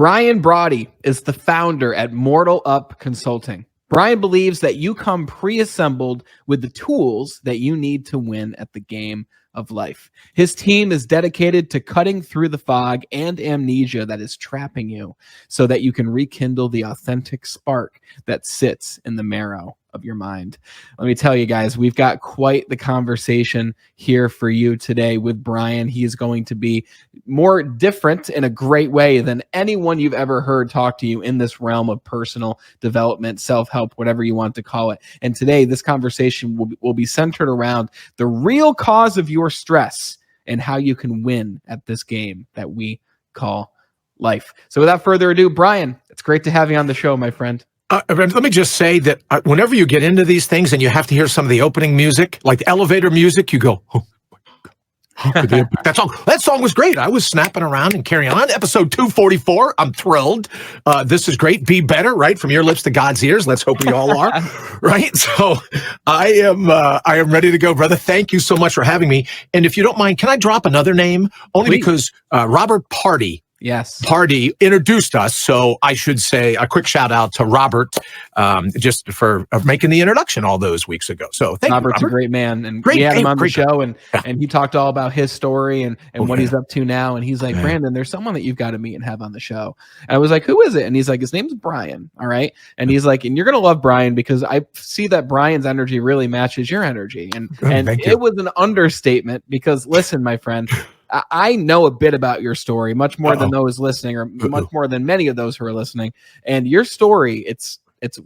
Brian Brawdy is the founder at Mortal Up Consulting. Brian believes that you come pre-assembled with the tools that you need to win at the game of life. His team is dedicated to cutting through the fog and amnesia that is trapping you so that you can rekindle the authentic spark that sits in the marrow of your mind. Let me tell you guys, we've got quite the conversation here for you today with Brian. He is going to be more different in a great way than anyone you've ever heard talk to you in this realm of personal development, self-help, whatever you want to call it. And today, this conversation will be centered around the real cause of your stress and how you can win at this game that we call life. So without further ado, Brian, it's great to have you on the show, my friend. Let me just say that whenever you get into these things and you have to hear some of the opening music, like the elevator music, you go, oh, that song was great. I was snapping around and carrying on. Episode 244. I'm thrilled. This is great. Be better, right? From your lips to God's ears. Let's hope we all are, right? So I am ready to go, brother. Thank you so much for having me. And if you don't mind, can I drop another name? Only Please. Because Robert Party. Yes. Party introduced us, so I should say a quick shout out to Robert, just for making the introduction all those weeks ago. So thank Robert's you, Robert. a great man, and Great we had him on the great show, and he talked all about his story and what he's up to now. And he's like, Yeah. Brandon, there's someone that you've got to meet and have on the show. And I was like, who is it? And he's like, his name's Brian. All right. And he's like, and you're gonna love Brian because I see that Brian's energy really matches your energy. And Thank you. it was an understatement because listen, my friend. I know a bit about your story, much more than those listening, or much more than many of those who are listening. And your story, it's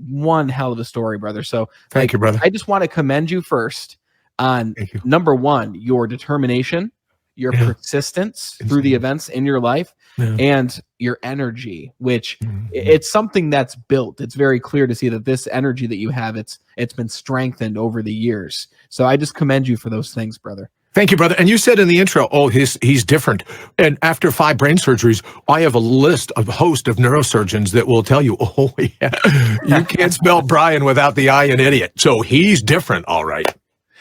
one hell of a story, brother. So Thank you, brother. I just want to commend you first on number one, your determination, your persistence through the events in your life, and your energy, which it's something that's built. It's very clear to see that this energy that you have, it's been strengthened over the years. So I just commend you for those things, brother. Thank you, brother. And you said in the intro, oh, he's different. And after 5 brain surgeries, I have a host of neurosurgeons that will tell you, oh, yeah, you can't spell Brian without the I in idiot. So he's different, all right.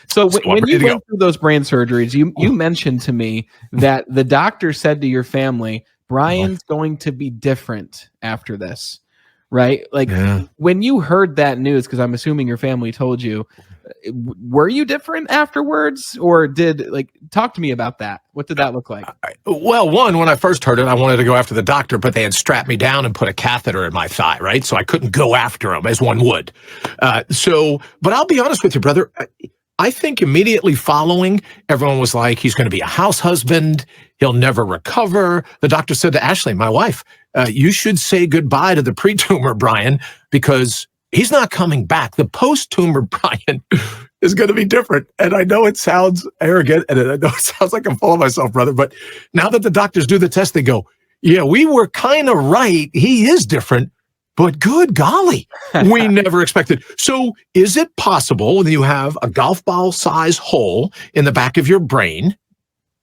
So when you went through those brain surgeries, you mentioned to me that the doctor said to your family, Brian's going to be different after this, right? Like when you heard that news, because I'm assuming your family told you, were you different afterwards, or talk to me about that? What did that look like? Well, when I first heard it, I wanted to go after the doctor, but they had strapped me down and put a catheter in my thigh, right? So I couldn't go after him as one would. But I'll be honest with you, brother. I think immediately following, everyone was like, he's going to be a house husband. He'll never recover. The doctor said to Ashley, my wife, you should say goodbye to the pre-tumor, Brian, because he's not coming back. The post-tumor Brian is going to be different. And I know it sounds arrogant, and I know it sounds like I'm full of myself, brother. But now that the doctors do the test, they go, yeah, we were kind of right. He is different. But good golly, we never expected. So is it possible when you have a golf ball size hole in the back of your brain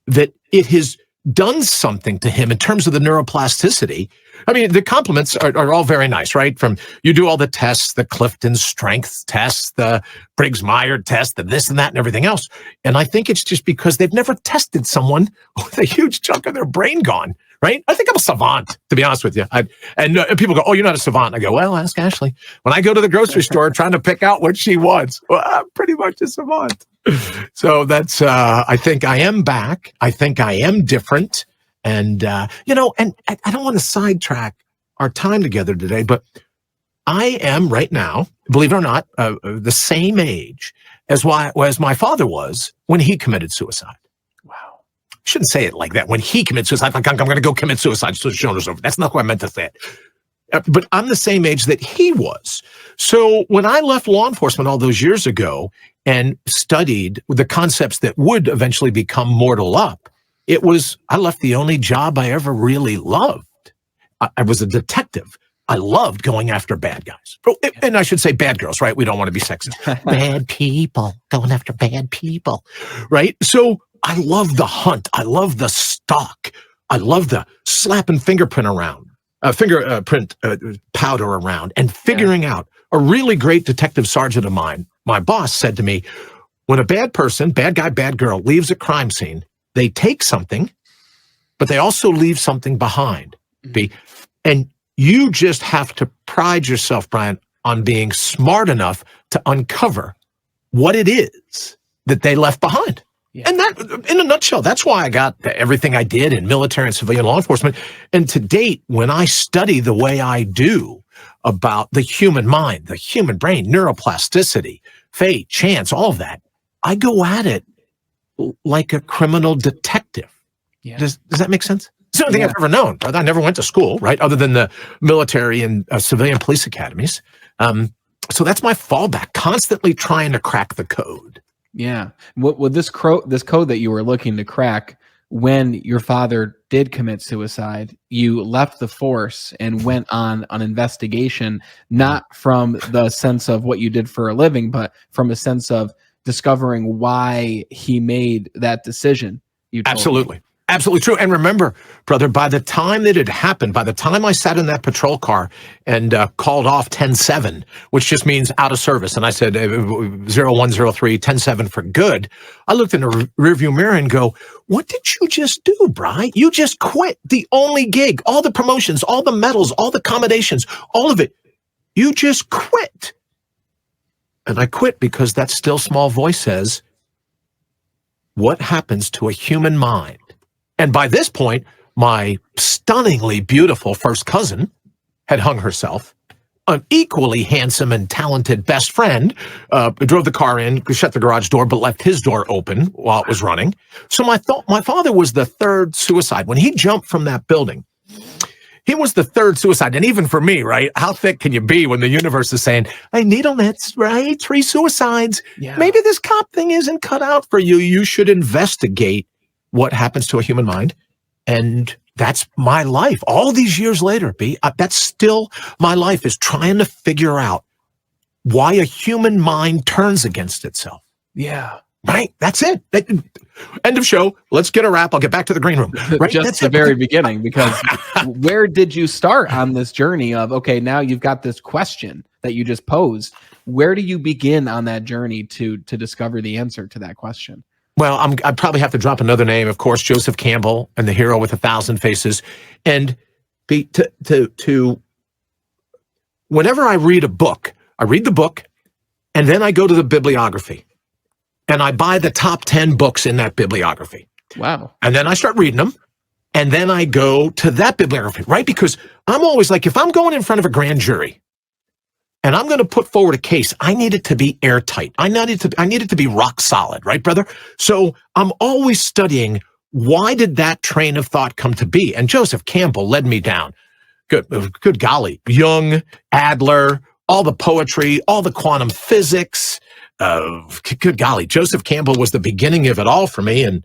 that it has done something to him in terms of the neuroplasticity? I mean, the compliments are all very nice, right? From you do all the tests, the Clifton strength test, the Briggs-Meyer test, the this and that and everything else. And I think it's just because they've never tested someone with a huge chunk of their brain gone, right? I think I'm a savant, to be honest with you. And people go, oh, you're not a savant. I go, well, ask Ashley. When I go to the grocery store trying to pick out what she wants, well, I'm pretty much a savant. So that's, I think I am back. I think I am different. And, and I don't want to sidetrack our time together today, but I am right now, believe it or not, the same age as my father was when he committed suicide. Wow. I shouldn't say it like that. When he committed suicide, like I'm going to go commit suicide so the show's over. That's not what I meant to say it. But I'm the same age that he was. So when I left law enforcement all those years ago and studied the concepts that would eventually become Mortal Up, I left the only job I ever really loved. I was a detective. I loved going after bad guys. And I should say bad girls, right? We don't want to be sexist. Bad people, going after bad people, right? So I love the hunt. I love the stalk. I love the slapping fingerprint powder around and figuring out. A really great detective sergeant of mine, my boss, said to me, when a bad person, bad guy, bad girl, leaves a crime scene, they take something, but they also leave something behind. And you just have to pride yourself, Brian, on being smart enough to uncover what it is that they left behind. Yeah. And that, in a nutshell, that's why I got everything I did in military and civilian law enforcement. And to date, when I study the way I do about the human mind, the human brain, neuroplasticity, fate, chance, all of that, I go at it like a criminal detective. Yeah. Does that make sense? It's the only thing I've ever known. I never went to school, right? Other than the military and civilian police academies. So that's my fallback, constantly trying to crack the code. Yeah. What this code that you were looking to crack, when your father did commit suicide, you left the force and went on an investigation, not from the sense of what you did for a living, but from a sense of discovering why he made that decision. Absolutely. Absolutely true. And remember, brother, by the time that it happened, by the time I sat in that patrol car and called off 10-7, which just means out of service, and I said 0103, 10-7 for good, I looked in the rearview mirror and go, what did you just do, Bri? You just quit the only gig, all the promotions, all the medals, all the accommodations, all of it. You just quit. And I quit because that still small voice says, what happens to a human mind? And by this point, my stunningly beautiful first cousin had hung herself. An equally handsome and talented best friend drove the car in, shut the garage door, but left his door open while it was running. So my father was the third suicide. When he jumped from that building, he was the third suicide. And even for me, right, how thick can you be when the universe is saying, hey, needle nets, right, 3 suicides. Yeah. Maybe this cop thing isn't cut out for you. You should investigate what happens to a human mind. And that's my life. All these years later, that's still my life, is trying to figure out why a human mind turns against itself. Yeah. Right? That's it. End of show. Let's get a wrap. I'll get back to the green room. Right? Just the very beginning, because where did you start on this journey of, okay, now you've got this question that you just posed. Where do you begin on that journey to discover the answer to that question? Well, I'd probably have to drop another name, of course, Joseph Campbell and the Hero with 1,000 Faces. And whenever I read a book, I read the book, and then I go to the bibliography, and I buy the top 10 books in that bibliography. Wow. And then I start reading them, and then I go to that bibliography, right? Because I'm always like, if I'm going in front of a grand jury, and I'm going to put forward a case, I need it to be airtight. I need it to be rock solid, right, brother? So I'm always studying, why did that train of thought come to be? And Joseph Campbell led me down. Good golly. Jung, Adler, all the poetry, all the quantum physics. Good golly. Joseph Campbell was the beginning of it all for me. And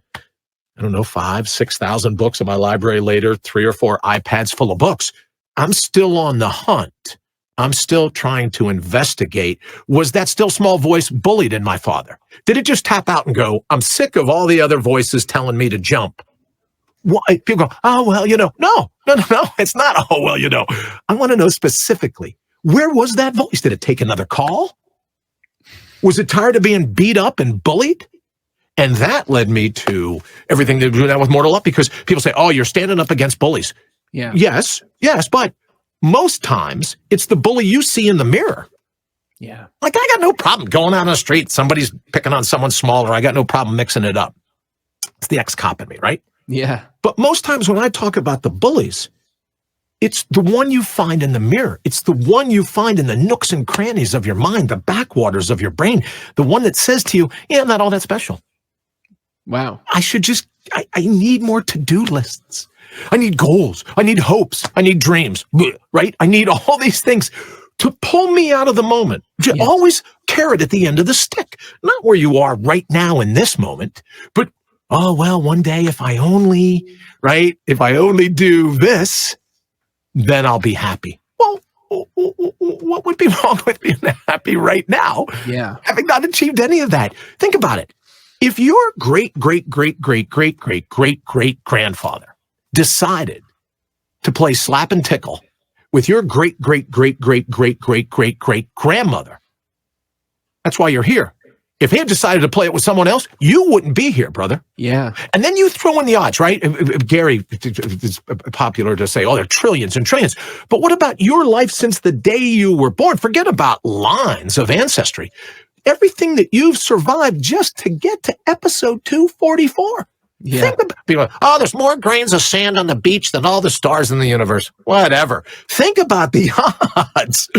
I don't know, 5,000, 6,000 books in my library later, 3 or 4 iPads full of books. I'm still on the hunt. I'm still trying to investigate. Was that still small voice bullied in my father? Did it just tap out and go, I'm sick of all the other voices telling me to jump? Why? People go, oh, well, no, it's not, oh, well, I want to know specifically, where was that voice? Did it take another call? Was it tired of being beat up and bullied? And that led me to everything to do now with Mortal Up, because people say, oh, you're standing up against bullies. Yeah. Yes, but most times, it's the bully you see in the mirror. Yeah. Like, I got no problem going out on the street. Somebody's picking on someone smaller. I got no problem mixing it up. It's the ex-cop in me, right? Yeah. But most times when I talk about the bullies, it's the one you find in the mirror. It's the one you find in the nooks and crannies of your mind, the backwaters of your brain, the one that says to you, yeah, I'm not all that special. Wow. I need more to-do lists. I need goals. I need hopes. I need dreams, right? I need all these things to pull me out of the moment. Yes. Always carrot at the end of the stick. Not where you are right now in this moment, but, oh, well, one day if I only do this, then I'll be happy. Well, what would be wrong with being happy right now? Yeah. Having not achieved any of that. Think about it. If your great-great-great-great-great-great-great-grandfather decided to play slap and tickle with your great-great-great-great-great-great-great-great-grandmother, that's why you're here. If he had decided to play it with someone else, you wouldn't be here, brother. Yeah. And then you throw in the odds, right? Gary, it's popular to say, oh, there are trillions and trillions. But what about your life since the day you were born? Forget about lines of ancestry. Everything that you've survived just to get to episode 244. Yeah. Think about people, oh, there's more grains of sand on the beach than all the stars in the universe. Whatever. Think about the odds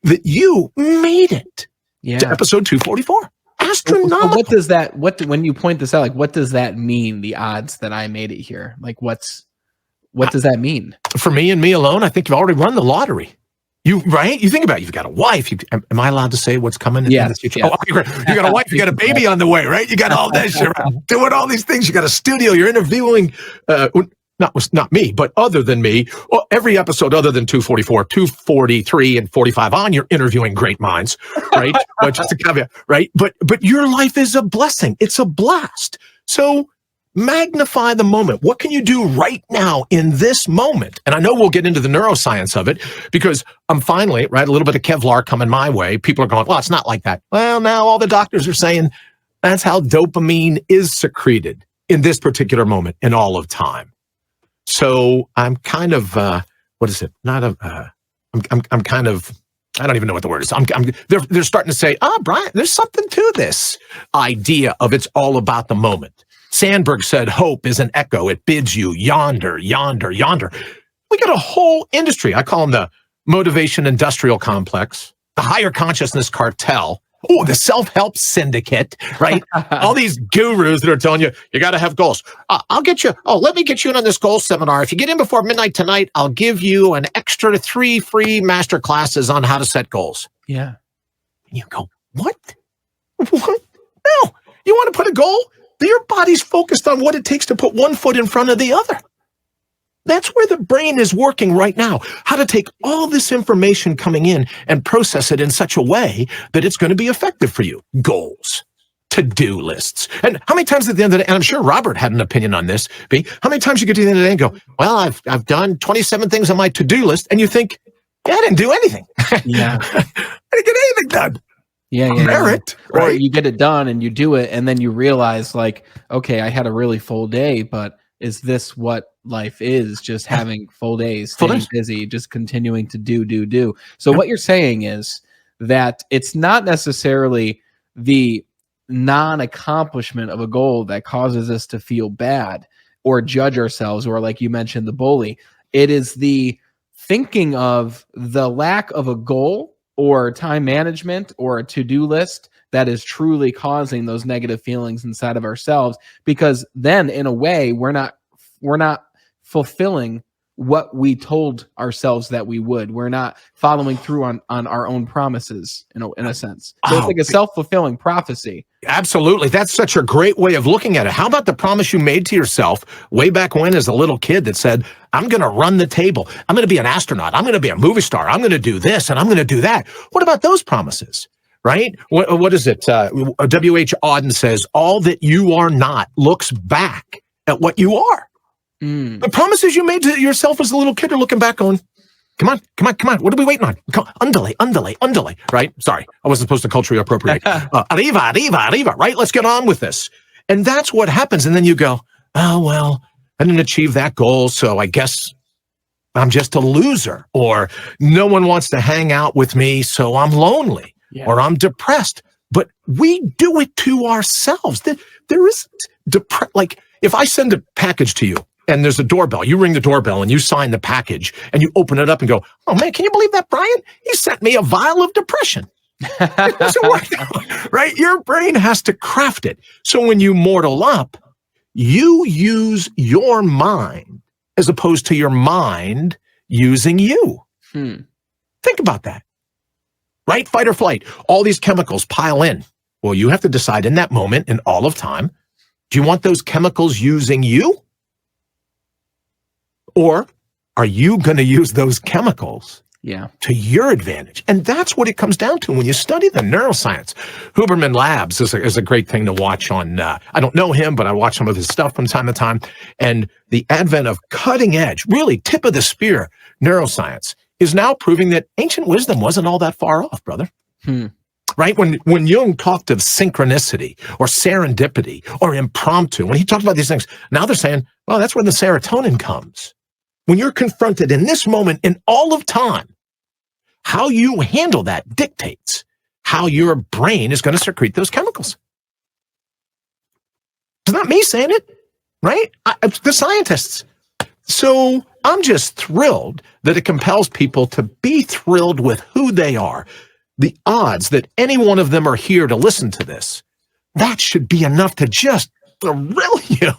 that you made it to episode 244. Astronomical. What does that, when you point this out, like, what does that mean? The odds that I made it here, like, what does that mean? For me and me alone, I think you've already run the lottery. Right? You think about it, you've got a wife. Am I allowed to say what's coming in the future? Yes. Oh, okay, great. You got a wife, you got a baby on the way, right? You got all that shit, right? Doing all these things. You got a studio, you're interviewing, not me, but other than me, every episode other than 244, 243 and 45 on, you're interviewing great minds, right? But just a caveat, right? But your life is a blessing. It's a blast. So magnify the moment. What can you do right now in this moment? And I know we'll get into the neuroscience of it because I'm finally, right, a little bit of Kevlar coming my way. People are going, well, it's not like that. Well, now all the doctors are saying that's how dopamine is secreted in this particular moment in all of time. So I'm kind of, what is it? I'm kind of, I don't even know what the word is. They're starting to say, Brian, there's something to this idea of it's all about the moment. Sandberg said, hope is an echo. It bids you yonder, yonder, yonder. We got a whole industry. I call them the motivation industrial complex, the higher consciousness cartel, the self-help syndicate, right? All these gurus that are telling you, you got to have goals. Let me get you in on this goal seminar. If you get in before midnight tonight, I'll give you an extra 3 free master classes on how to set goals. Yeah. And you go, what? What? No, you want to put a goal? Your body's focused on what it takes to put one foot in front of the other. That's where the brain is working right now. How to take all this information coming in and process it in such a way that it's going to be effective for you. Goals, to-do lists. And how many times at the end of the day, and I'm sure Robert had an opinion on this, B, how many times you get to the end of the day and go, well, I've done 27 things on my to-do list, and you think, yeah, I didn't do anything. Yeah. I didn't get anything done. Yeah. Merit, Or right? you get it done and you do it, and then you realize, like, okay, I had a really full day, but is this what life is? Just having full days, staying busy, just continuing to do. So what you're saying is that it's not necessarily the non-accomplishment of a goal that causes us to feel bad or judge ourselves, or, like you mentioned, the bully. It is the thinking of the lack of a goal or time management or a to-do list that is truly causing those negative feelings inside of ourselves, because then in a way we're not fulfilling what we told ourselves that we would. We're not following through on our own promises in a sense. So it's like a self-fulfilling prophecy. Absolutely. That's such a great way of looking at it. How about the promise you made to yourself way back when as a little kid that said, I'm going to run the table. I'm going to be an astronaut. I'm going to be a movie star. I'm going to do this and I'm going to do that. What about those promises? Right? What is it? W.H. Auden says, all that you are not looks back at what you are. The promises you made to yourself as a little kid are looking back going, come on. What are we waiting on? Undale, right? Sorry, I wasn't supposed to culturally appropriate. Arriva, right? Let's get on with this. And that's what happens. And then you go, oh, well, I didn't achieve that goal, so I guess I'm just a loser. Or no one wants to hang out with me, so I'm lonely. Yeah. Or I'm depressed. But we do it to ourselves. There isn't like if I send a package to you and there's a doorbell, you ring the doorbell and you sign the package and you open it up and go, oh man, can you believe that, Brian? He sent me a vial of depression. It doesn't work that way, right? Your brain has to craft it. So when you mortal up, you use your mind as opposed to your mind using you. Think about that. Right? Fight or flight. All these chemicals pile in. Well, you have to decide in that moment, in all of time, do you want those chemicals using you? Or are you going to use those chemicals to your advantage? And that's what it comes down to when you study the neuroscience. Huberman Labs is a great thing to watch on, I don't know him, but I watch some of his stuff from time to time. And the advent of cutting edge, really tip of the spear neuroscience is now proving that ancient wisdom wasn't all that far off, brother. right? When Jung talked of synchronicity or serendipity or impromptu, when he talked about these things, now they're saying, well, that's where the serotonin comes. When you're confronted in this moment in all of time, how you handle that dictates how your brain is going to secrete those chemicals. It's not me saying it, right? The scientists. So I'm just thrilled that it compels people to be thrilled with who they are. The odds that any one of them are here to listen to this, that should be enough to just thrill you,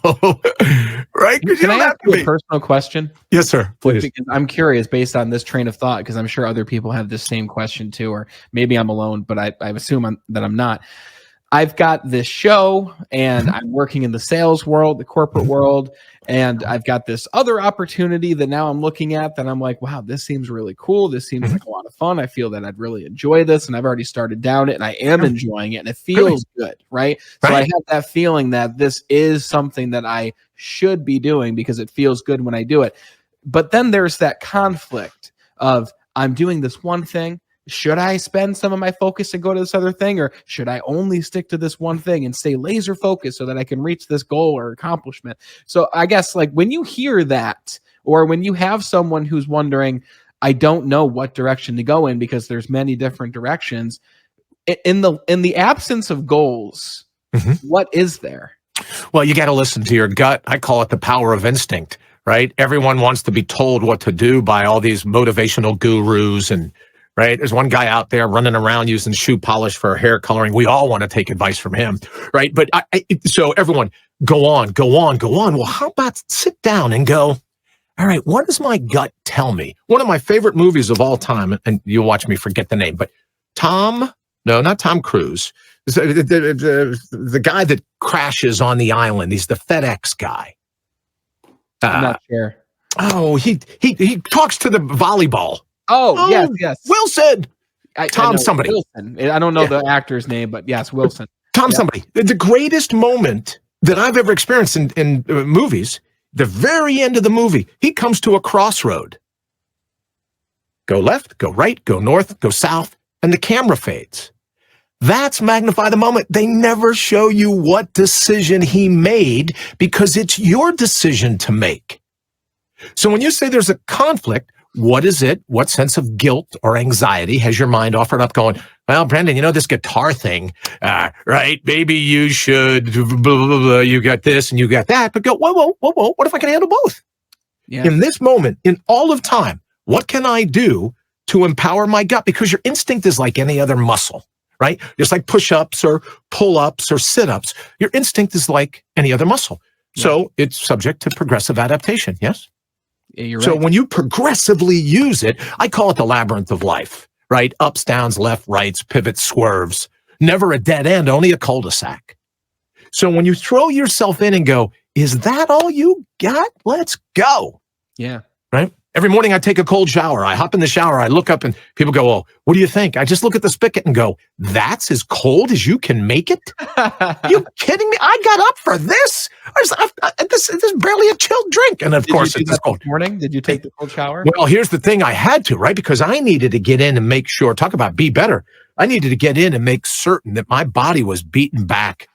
right? Can I ask you a personal question? Yes, sir. Please. Because I'm curious based on this train of thought, because I'm sure other people have this same question too, or maybe I'm alone, but I assume that I'm not. I've got this show and I'm working in the sales world, the corporate world, and I've got this other opportunity that now I'm looking at that I'm like, wow, this seems really cool. This seems like a lot of fun. I feel that I'd really enjoy this, and I've already started down it, and I am enjoying it, and it feels good, right? So I have that feeling that this is something that I should be doing because it feels good when I do it. But then there's that conflict of I'm doing this one thing. Should I spend some of my focus and go to this other thing, or should I only stick to this one thing and stay laser focused so that I can reach this goal or accomplishment? So I guess like when you hear that, or when you have someone who's wondering, I don't know what direction to go in because there's many different directions, in the absence of goals, what is there? Well, you got to listen to your gut. I call it the power of instinct, right? Everyone wants to be told what to do by all these motivational gurus and right? There's one guy out there running around using shoe polish for hair coloring. We all want to take advice from him, right? But so everyone, go on. Well, how about sit down and go, all right, what does my gut tell me? One of my favorite movies of all time, and you'll watch me forget the name, but not Tom Cruise. The guy that crashes on the island. He's the FedEx guy. I'm not sure. Oh, he talks to the volleyball. Oh, yes. Wilson. Tom somebody. Wilson. I don't know the actor's name, but yes, Wilson. Tom somebody. The greatest moment that I've ever experienced in movies, the very end of the movie, he comes to a crossroad. Go left, go right, go north, go south, and the camera fades. That's magnify the moment. They never show you what decision he made because it's your decision to make. So when you say there's a conflict, what is it? What sense of guilt or anxiety has your mind offered up going, well, Brendan, you know, this guitar thing, right? Maybe you should, blah, blah, blah, you got this and you got that, but go, whoa, what if I can handle both? Yeah. In this moment, in all of time, what can I do to empower my gut? Because your instinct is like any other muscle, right? Just like push-ups or pull-ups or sit-ups. Your instinct is like any other muscle. Yeah. So it's subject to progressive adaptation, yes? Yeah, you're right. So when you progressively use it, I call it the labyrinth of life, right? Ups, downs, left, rights, pivots, swerves. Never a dead end, only a cul-de-sac. So when you throw yourself in and go, is that all you got? Let's go. Yeah. Right? Every morning I take a cold shower. I hop in the shower. I look up and people go, oh, what do you think? I just look at the spigot and go, that's as cold as you can make it? Are you kidding me? I got up for this. This is barely a chilled drink. And of course, it's cold. This morning? Did you take the cold shower? Well, here's the thing. I had to, right? Because I needed to get in and make sure, talk about be better. I needed to get in and make certain that my body was beaten back.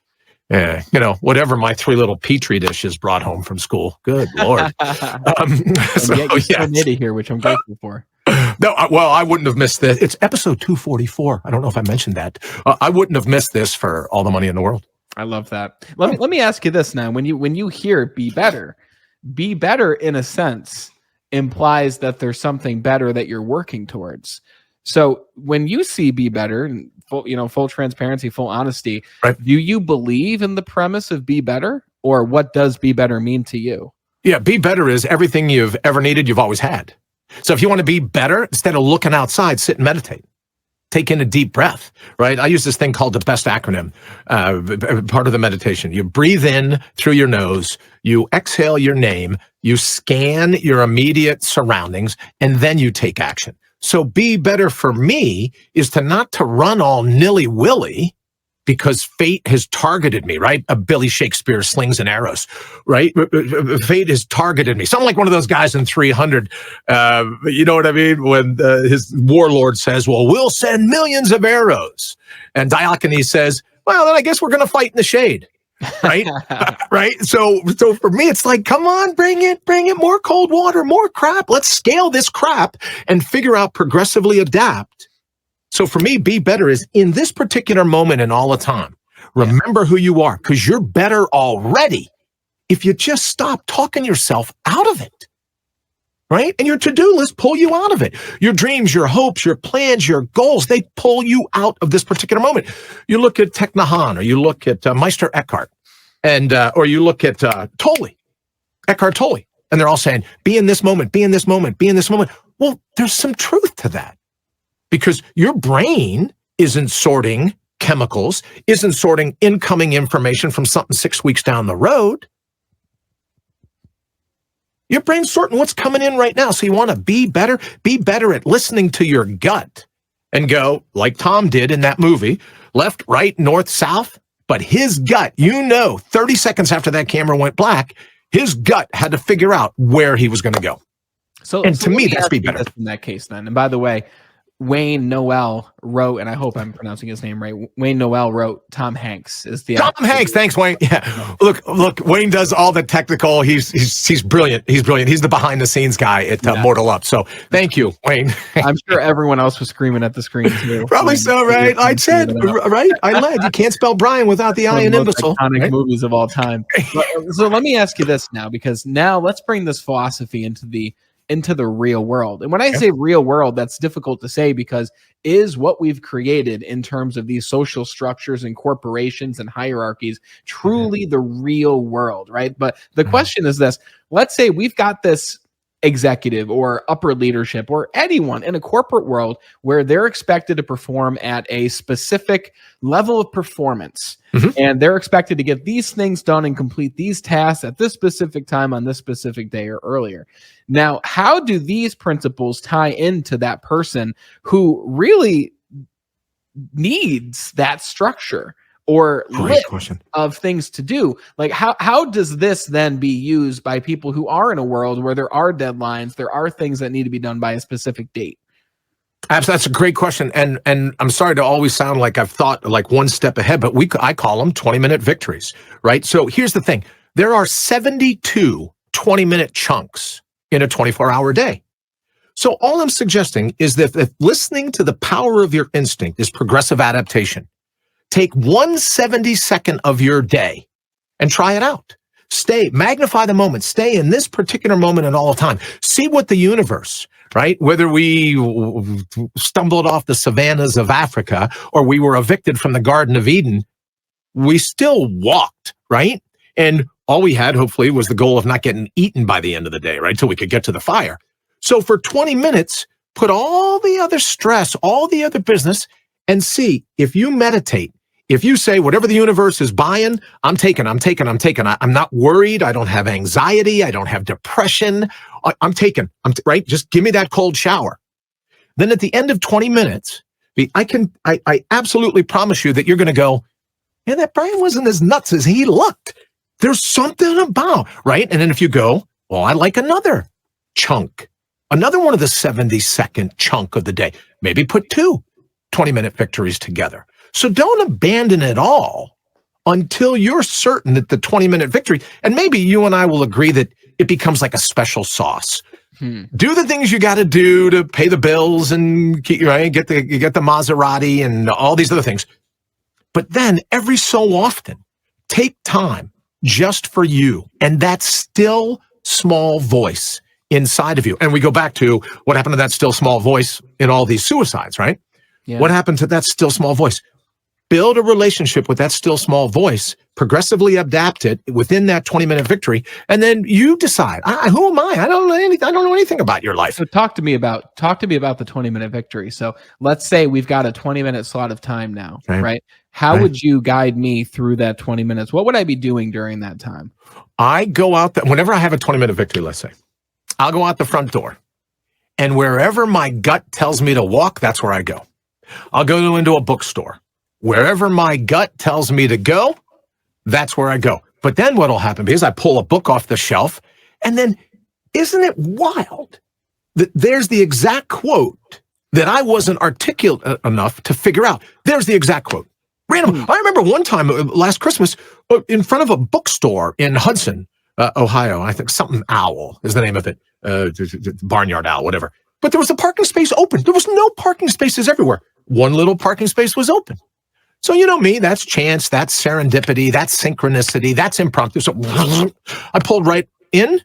Whatever my 3 little petri dishes brought home from school. Good Lord. Still made it here, which I'm grateful for. No, I wouldn't have missed this. It's episode 244. I don't know if I mentioned that. I wouldn't have missed this for all the money in the world. I love that. Let me ask you this now. When you hear be better in a sense implies that there's something better that you're working towards. So when you see be better, and full transparency, full honesty, right, do you believe in the premise of be better, or what does be better mean to you? Yeah, be better is everything you've ever needed, you've always had. So if you want to be better, instead of looking outside, sit and meditate. Take in a deep breath, right? I use this thing called the BEST acronym, part of the meditation. You breathe in through your nose, you exhale your name, you scan your immediate surroundings, and then you take action. So be better for me is to not to run all nilly-willy, because fate has targeted me, right? Billy Shakespeare, Slings and Arrows, right? Fate has targeted me. Something like one of those guys in 300, you know what I mean? When his warlord says, well, we'll send millions of arrows. And Diogenes says, well, then I guess we're going to fight in the shade, right? Right? So for me, it's like, come on, bring it, more cold water, more crap. Let's scale this crap and figure out progressively adapt. So for me, be better is in this particular moment and all the time. Remember who you are, because you're better already if you just stop talking yourself out of it, right? And your to-do list pull you out of it. Your dreams, your hopes, your plans, your goals, they pull you out of this particular moment. You look at Thich Nhat Hanh, or you look at Meister Eckhart, and or you look at Eckhart Tolle, and they're all saying, be in this moment, be in this moment, be in this moment. Well, there's some truth to that. Because your brain isn't sorting chemicals, isn't sorting incoming information from something 6 weeks down the road. Your brain's sorting what's coming in right now. So you want to be better at listening to your gut and go, like Tom did in that movie, left, right, north, south. But his gut, 30 seconds after that camera went black, his gut had to figure out where he was going to go. So to me, that's be better. In that case, then. And by the way, Wayne Noel wrote, and I hope I'm pronouncing his name right. Wayne Noel wrote Tom Hanks is the actor. Hanks. Thanks, Wayne. Yeah. Look, Wayne does all the technical. He's brilliant. He's brilliant. He's the behind the scenes guy at Mortal Up. So thank you, Wayne. I'm sure everyone else was screaming at the screen too. Probably so, right? I said, right? I led. You can't spell Brian without the I in imbecile. Iconic right? movies of all time. So let me ask you this now, because now let's bring this philosophy into the real world. And when I say real world, that's difficult to say, because is what we've created in terms of these social structures and corporations and hierarchies truly the real world, right? But the question is this: let's say we've got this executive or upper leadership or anyone in a corporate world where they're expected to perform at a specific level of performance. And they're expected to get these things done and complete these tasks at this specific time on this specific day or earlier. Now, how do these principles tie into that person who really needs that structure or list of things to do? Like, how does this then be used by people who are in a world where there are deadlines, there are things that need to be done by a specific date? That's a great question. And I'm sorry to always sound like I've thought like one step ahead, but I call them 20-minute victories, right? So here's the thing. There are 72 20-minute chunks in a 24-hour day. So all I'm suggesting is that if listening to the power of your instinct is progressive adaptation, take 1/72 of your day and try it out. Magnify the moment, stay in this particular moment and all the time. See what the universe, right? Whether we stumbled off the savannas of Africa or we were evicted from the Garden of Eden, we still walked, right? And all we had, hopefully, was the goal of not getting eaten by the end of the day, right? Till we could get to the fire. So for 20 minutes, put all the other stress, all the other business, and see if you meditate. If you say, whatever the universe is buying, I'm taking. I'm not worried. I don't have anxiety. I don't have depression. I'm taking, right? Just give me that cold shower. Then at the end of 20 minutes, I absolutely promise you that you're going to go, yeah, that Brian wasn't as nuts as he looked. There's something about, right? And then if you go, well, I like another chunk, another one of the 70-second chunk of the day, maybe put 2 20-minute victories together. So don't abandon it all until you're certain that the 20-minute victory, and maybe you and I will agree that it becomes like a special sauce. Do the things you got to do to pay the bills and get the Maserati and all these other things. But then every so often, take time just for you and that still small voice inside of you. And we go back to what happened to that still small voice in all these suicides, right? Yeah. What happened to that still small voice? Build a relationship with that still small voice, progressively adapt it within that 20-minute victory, and then you decide, who am I? I don't know anything about your life. So talk to me about the 20-minute victory. So let's say we've got a 20-minute slot of time now, right? How would you guide me through that 20 minutes? What would I be doing during that time? I go out there, whenever I have a 20-minute victory, let's say, I'll go out the front door, and wherever my gut tells me to walk, that's where I go. I'll go into a bookstore. Wherever my gut tells me to go, that's where I go. But then what'll happen is I pull a book off the shelf, and then isn't it wild that there's the exact quote that I wasn't articulate enough to figure out. There's the exact quote. Random. I remember one time last Christmas in front of a bookstore in Hudson, Ohio. I think something Owl is the name of it. Barnyard Owl, whatever. But there was a parking space open. There was no parking spaces everywhere. One little parking space was open. So you know me, that's chance, that's serendipity, that's synchronicity, that's impromptu. So I pulled right in,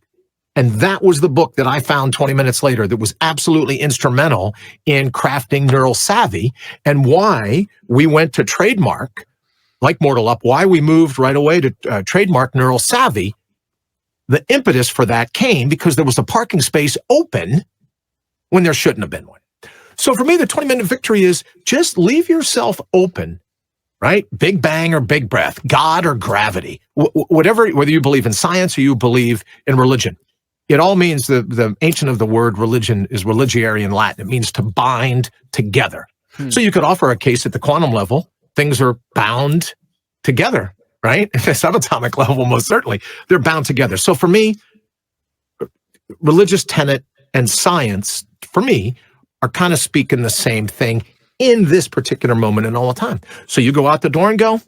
and that was the book that I found 20 minutes later that was absolutely instrumental in crafting Neural Savvy, and why we went to trademark, like Mortal Up, why we moved right away to trademark Neural Savvy. The impetus for that came because there was a parking space open when there shouldn't have been one. So for me, the 20-minute victory is just leave yourself open, right? Big bang or big breath, God or gravity, whatever, whether you believe in science or you believe in religion. It all means the ancient of the word religion is religiare in Latin. It means to bind together. So you could offer a case at the quantum level. Things are bound together, right? At the subatomic level, most certainly, they're bound together. So for me, religious tenet and science, for me, are kind of speaking the same thing in this particular moment and all the time. So you go out the door and go,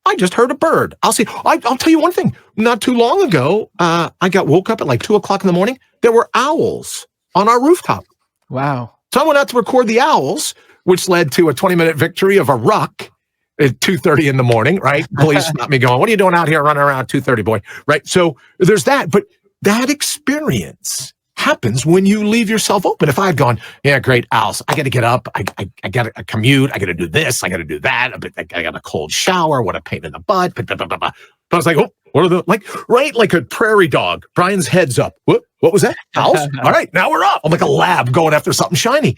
I just heard a bird. I'll tell you one thing. Not too long ago, I woke up at like 2 o'clock in the morning. There were owls on our rooftop. Wow. So I went out to record the owls, which led to a 20-minute victory of a ruck at 2:30 in the morning, right? Police stopped me going, what are you doing out here running around at 2:30, boy? Right? So there's that. But that experience happens when you leave yourself open. If I had gone, yeah, great, owls, I got to get up, I got to commute, I got to do this, I got to do that, I got a cold shower, what a pain in the butt. But I was like, oh, what are the, like a prairie dog. Brian's head's up. What was that? Owls? All right, now we're up. I'm like a lab going after something shiny.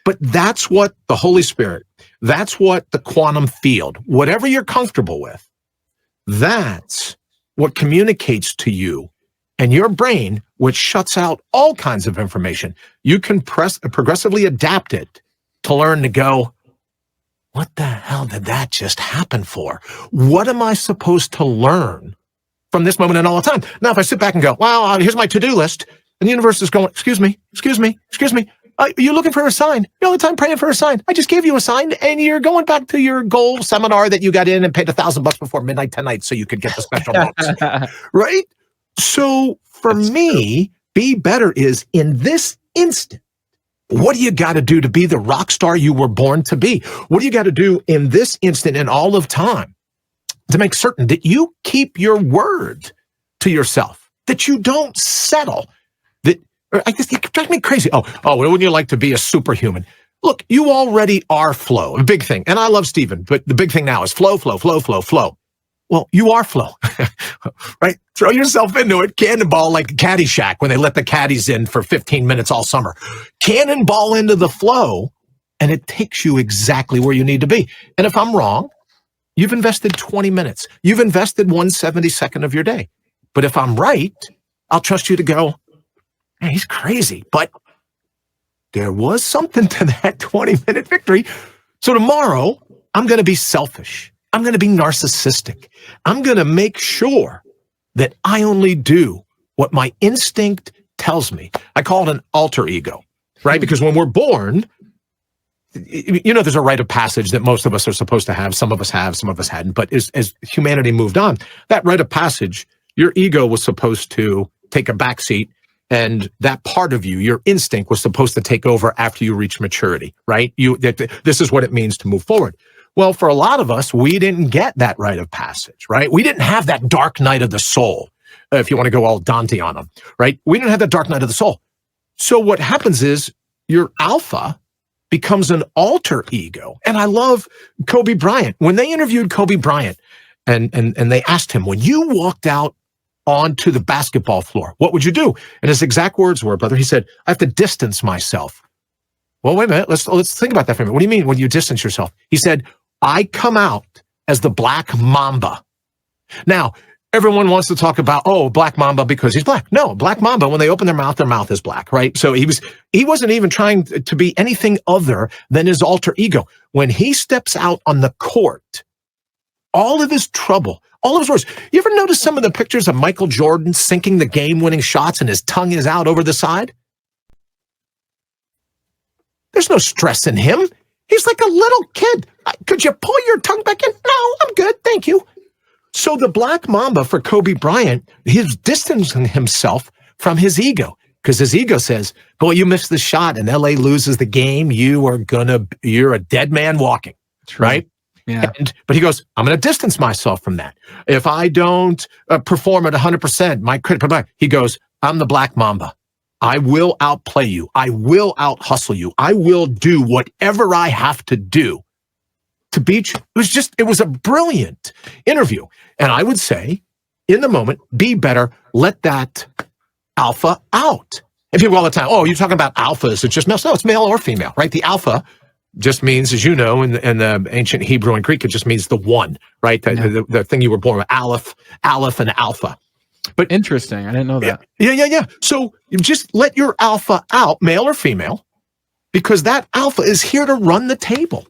But that's what the Holy Spirit, that's what the quantum field, whatever you're comfortable with, that's what communicates to you and your brain, which shuts out all kinds of information. You can progressively adapt it to learn to go, what the hell did that just happen for? What am I supposed to learn from this moment and all the time? Now, if I sit back and go, wow, here's my to-do list, and the universe is going, excuse me. Are you looking for a sign? You're all the time praying for a sign. I just gave you a sign, and you're going back to your goal seminar that you got in and paid $1,000 before midnight tonight so you could get the special notes, right? So for me, be better is in this instant. What do you got to do to be the rock star you were born to be? What do you got to do in this instant and all of time to make certain that you keep your word to yourself, that you don't settle? That I guess it drives me crazy. Oh, wouldn't you like to be a superhuman? Look, you already are flow, a big thing. And I love Stephen, but the big thing now is flow. Well, you are flow, right? Throw yourself into it. Cannonball like Caddyshack when they let the caddies in for 15 minutes all summer. Cannonball into the flow, and it takes you exactly where you need to be. And if I'm wrong, you've invested 20 minutes. You've invested 1/72 of your day. But if I'm right, I'll trust you to go, man, he's crazy. But there was something to that 20-minute victory. So tomorrow, I'm going to be selfish. I'm going to be narcissistic. I'm going to make sure that I only do what my instinct tells me. I call it an alter ego, right? Because when we're born, there's a rite of passage that most of us are supposed to have. Some of us have, some of us hadn't. But as humanity moved on, that rite of passage, your ego was supposed to take a backseat, and that part of you, your instinct, was supposed to take over after you reach maturity, right? This is what it means to move forward. Well, for a lot of us, we didn't get that rite of passage, right? We didn't have that dark night of the soul, if you want to go all Dante on them, right? We didn't have that dark night of the soul. So what happens is your alpha becomes an alter ego. And I love Kobe Bryant. When they interviewed Kobe Bryant and they asked him, when you walked out onto the basketball floor, what would you do? And his exact words were, brother, he said, I have to distance myself. Well, wait a minute. Let's think about that for a minute. What do you mean when you distance yourself? He said, I come out as the black mamba. Now, everyone wants to talk about, oh, Black Mamba because he's black. No, Black Mamba, when they open their mouth is black, right? So he wasn't even trying to be anything other than his alter ego. When he steps out on the court, all of his trouble, all of his worries. You ever notice some of the pictures of Michael Jordan sinking the game-winning shots and his tongue is out over the side? There's no stress in him. He's like a little kid. Could you pull your tongue back in? No, I'm good, thank you. So the Black Mamba for Kobe Bryant, he's distancing himself from his ego because his ego says, boy, you missed the shot and LA loses the game. You're a dead man walking, right? Yeah. But he goes, I'm going to distance myself from that. If I don't perform at 100%, he goes, I'm the Black Mamba. I will outplay you. I will out-hustle you. I will do whatever I have to do to beat you. It was a brilliant interview. And I would say, in the moment, be better. Let that alpha out. And people all the time, oh, you're talking about alphas. It's just male. No, it's male or female, right? The alpha just means, as you know, in the ancient Hebrew and Greek, it just means the one, right? The thing you were born with, aleph and alpha. But interesting. I didn't know that. Yeah. So you just let your alpha out, male or female, because that alpha is here to run the table.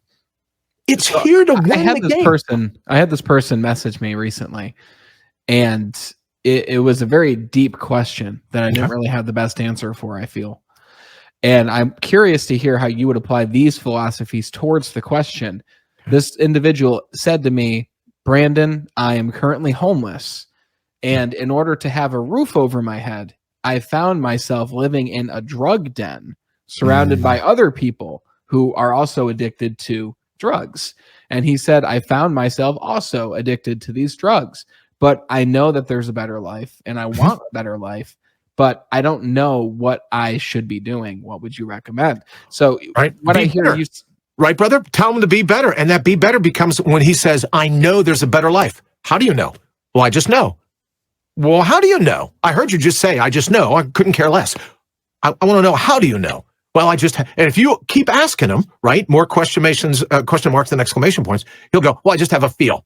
It's here to win the game. I had this person message me recently, and it was a very deep question that I didn't really have the best answer for, I feel. And I'm curious to hear how you would apply these philosophies towards the question. This individual said to me, Brandon, I am currently homeless. And in order to have a roof over my head, I found myself living in a drug den surrounded by other people who are also addicted to drugs. And he said, I found myself also addicted to these drugs, but I know that there's a better life and I want a better life, but I don't know what I should be doing. What would you recommend? So what I hear you... Right, brother? Tell him to be better. And that be better becomes when he says, I know there's a better life. How do you know? Well, I just know. Well, how do you know? I heard you just say, I just know. I couldn't care less. I want to know, how do you know? Well, and if you keep asking him, right, more question marks and exclamation points, he'll go, well, I just have a feel.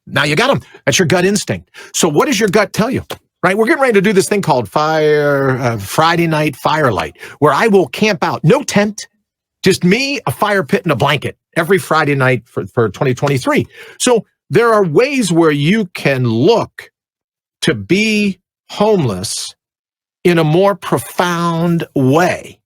Now you got him. That's your gut instinct. So what does your gut tell you? Right? We're getting ready to do this thing called Friday Night Firelight, where I will camp out. No tent, just me, a fire pit, and a blanket every Friday night for 2023. So there are ways where you can look to be homeless in a more profound way.